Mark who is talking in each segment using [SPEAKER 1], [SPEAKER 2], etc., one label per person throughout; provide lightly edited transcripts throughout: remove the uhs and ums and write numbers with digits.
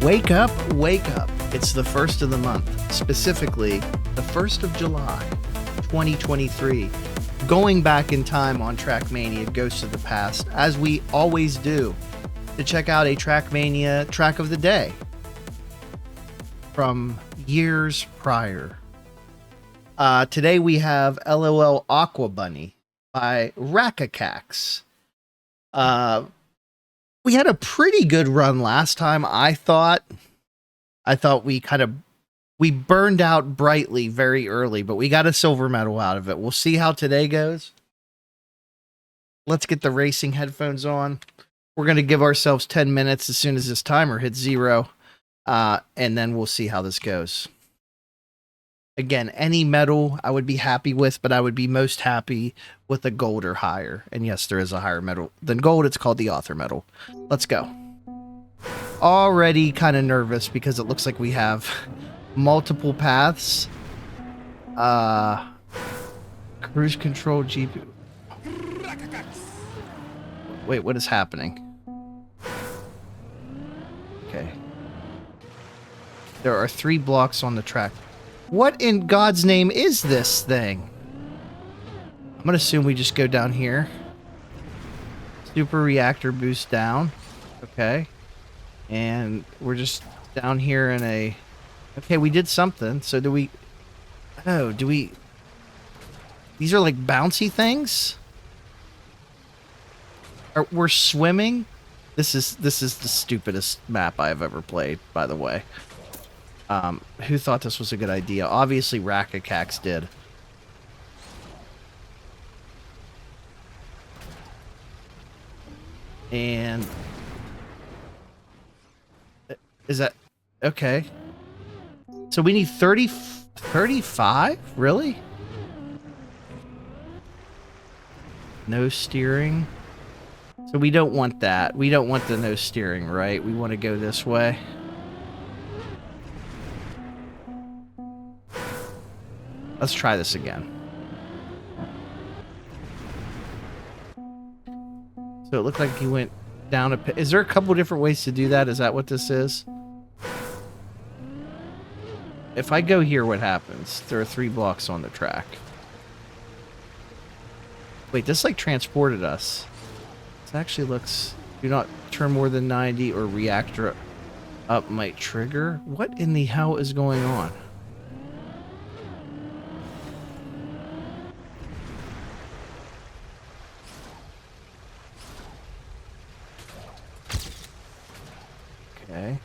[SPEAKER 1] Wake up, wake up. It's the first of the month, specifically the 1st of July, 2023. Going back in time on Trackmania Ghosts of the Past, as we always do, to check out a Trackmania track of the day from years prior. Today we have LOL AquaBunny by racacax. We had a pretty good run last time, I thought. I thought we burned out brightly very early, but we got a silver medal out of it. We'll see how today goes. Let's get the racing headphones on. We're going to give ourselves 10 minutes as soon as this timer hits 0, and then we'll see how this goes. Again, any medal I would be happy with, but I would be most happy with a gold or higher. And yes, there is a higher medal than gold. It's called the author medal. Let's go. Already kind of nervous because it looks like we have multiple paths. Cruise control, GP. Wait, what is happening? Okay. There are 3 blocks on the track. What in God's name is this thing? I'm going to assume we just go down here. Super reactor boost down. Okay. And we're just down here in a... Okay, we did something. So do we... Oh, do we... These are like bouncy things? We're swimming? This is the stupidest map I've ever played, by the way. Who thought this was a good idea? Obviously, racacax did. And... Is that... Okay. So we need 35? Really? No steering. So we don't want that. We don't want the no steering, right? We want to go this way. Let's try this again. So it looked like he went down a pit. Is there a couple different ways to do that? Is that what this is? If I go here, what happens? There are 3 blocks on the track. Wait, this like transported us. This actually looks... Do not turn more than 90 or reactor up might trigger. What in the hell is going on? Okay.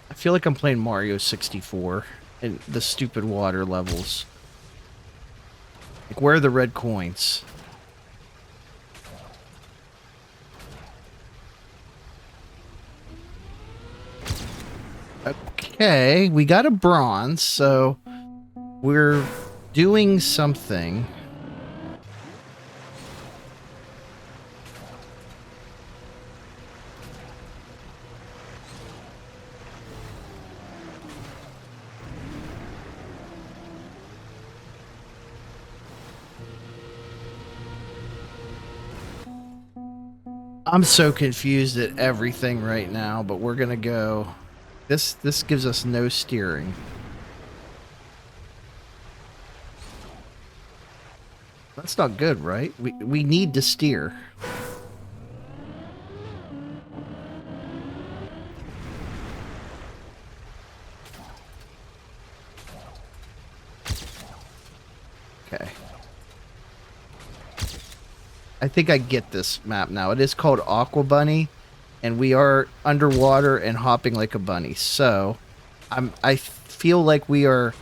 [SPEAKER 1] I feel like I'm playing Mario 64 and the stupid water levels. Like, where are the red coins? Okay, we got a bronze, so we're doing something. I'm so confused at everything right now, but we're gonna go... This gives us no steering. That's not good, right? We need to steer. Okay. I think I get this map now. It is called AquaBunny, and we are underwater and hopping like a bunny. So, I feel like we are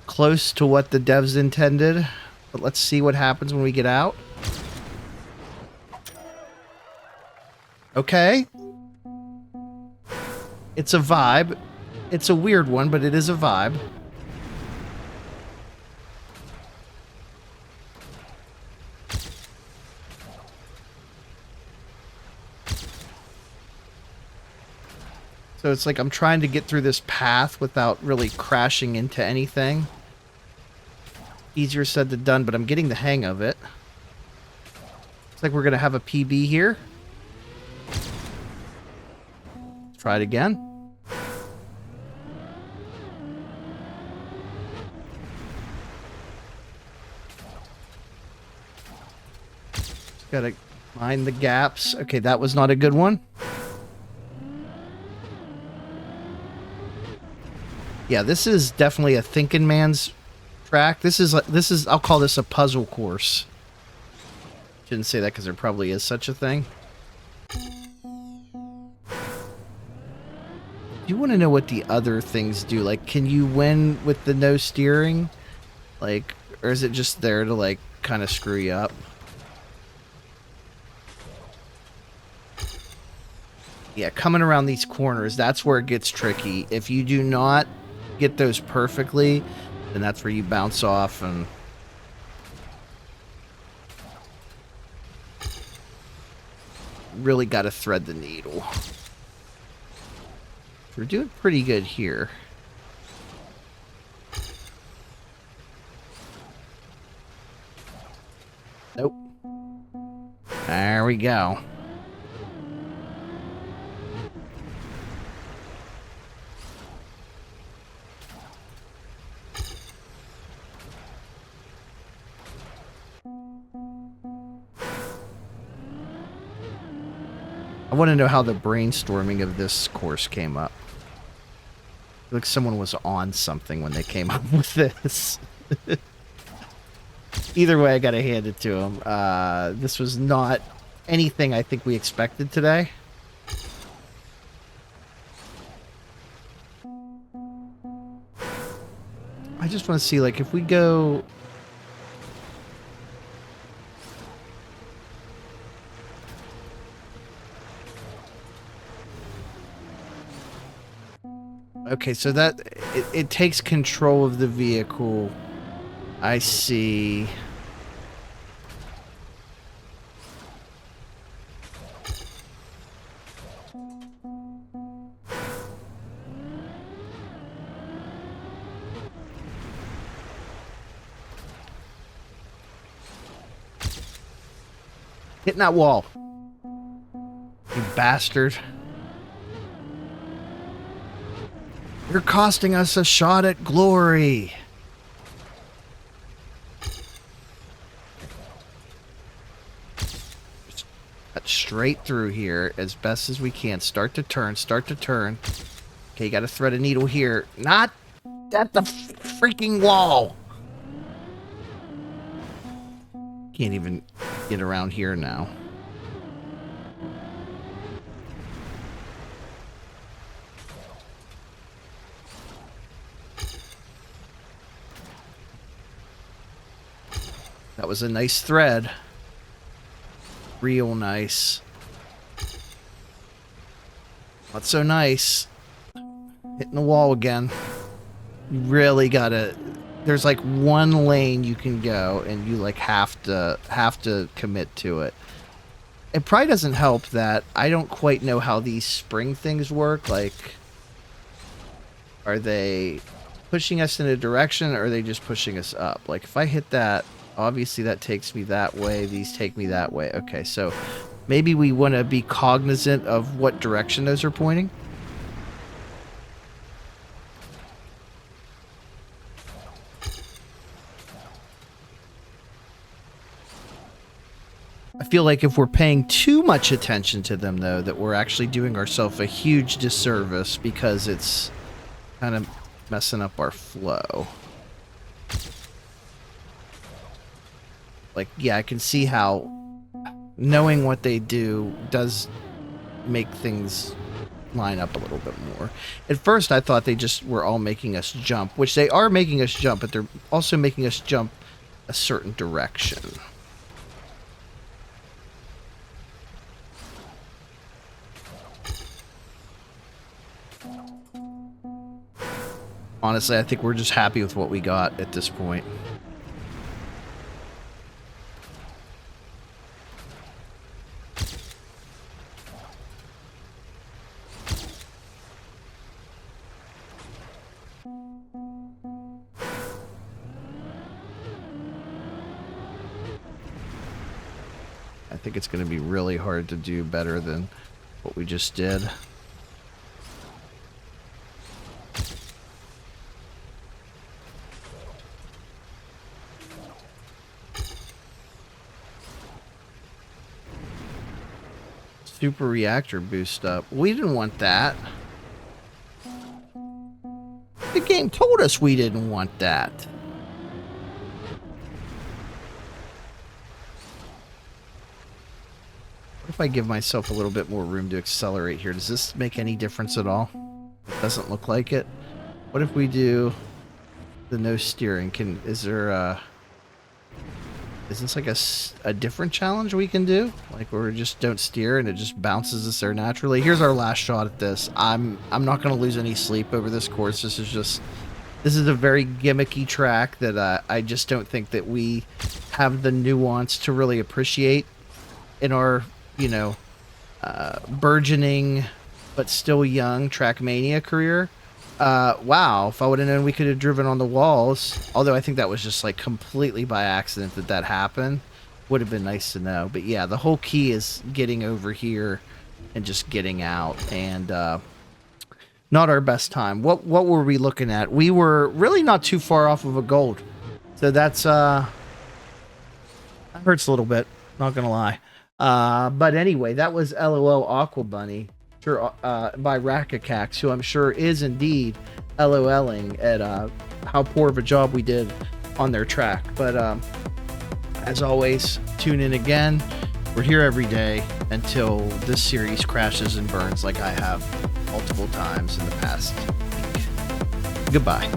[SPEAKER 1] close to what the devs intended. But let's see what happens when we get out. Okay. It's a vibe. It's a weird one, but it is a vibe. So it's like I'm trying to get through this path without really crashing into anything. Easier said than done, but I'm getting the hang of it. like we're going to have a PB here. Let's try it again. Just got to mind the gaps. Okay, that was not a good one. Yeah, this is definitely a thinking man's track. This is I'll call this a puzzle course. Shouldn't say that because there probably is such a thing. You want to know what the other things do? Like, can you win with the no steering? Like, or is it just there to, like, kind of screw you up? Yeah, coming around these corners, that's where it gets tricky. If you do not get those perfectly, then that's where you bounce off and... really got to thread the needle. We're doing pretty good here. Nope. There we go. I want to know how the brainstorming of this course came up. Like someone was on something when they came up with this. Either way, I gotta hand it to them. This was not anything I think we expected today. I just want to see, like, if we go... Okay, so that it takes control of the vehicle. I see. Hitting that wall. You bastard. You're costing us a shot at glory. Just cut straight through here as best as we can. Start to turn, start to turn. Okay, you gotta thread a needle here. Not at the freaking wall. Can't even get around here now. That was a nice thread. Real nice. Not so nice. Hitting the wall again. You really gotta... There's like one lane you can go, and you like have to commit to it. It probably doesn't help that I don't quite know how these spring things work. Like, are they pushing us in a direction, or are they just pushing us up? Like, if I hit that, obviously that takes me that way. These take me that way. Okay, so maybe we want to be cognizant of what direction those are pointing. I feel like if we're paying too much attention to them, though, that we're actually doing ourselves a huge disservice because it's kind of messing up our flow. Like, yeah, I can see how knowing what they do does make things line up a little bit more. At first, I thought they just were all making us jump, which they are making us jump, but they're also making us jump a certain direction. Honestly, I think we're just happy with what we got at this point. I think it's going to be really hard to do better than what we just did. Super reactor boost up. We didn't want that. The game told us we didn't want that. What if I give myself a little bit more room to accelerate here? Does this make any difference at all? It doesn't look like it. What if we do the no steering? Is this like a different challenge we can do? Like where we just don't steer and it just bounces us there naturally? Here's our last shot at this. I'm not going to lose any sleep over this course. This is a very gimmicky track that I just don't think that we have the nuance to really appreciate in our, you know, burgeoning but still young Trackmania career. Wow, if I would have known we could have driven on the walls, although I think that was just like completely by accident that happened, would have been nice to know. But yeah, the whole key is getting over here and just getting out, and not our best time. What were we looking at? We were really not too far off of a gold, so that's that hurts a little bit, not gonna lie. But anyway, that was LOL AquaBunny by racacax, who I'm sure is indeed LOLing at how poor of a job we did on their track. But as always, tune in again. We're here every day until this series crashes and burns like I have multiple times in the past week. Goodbye.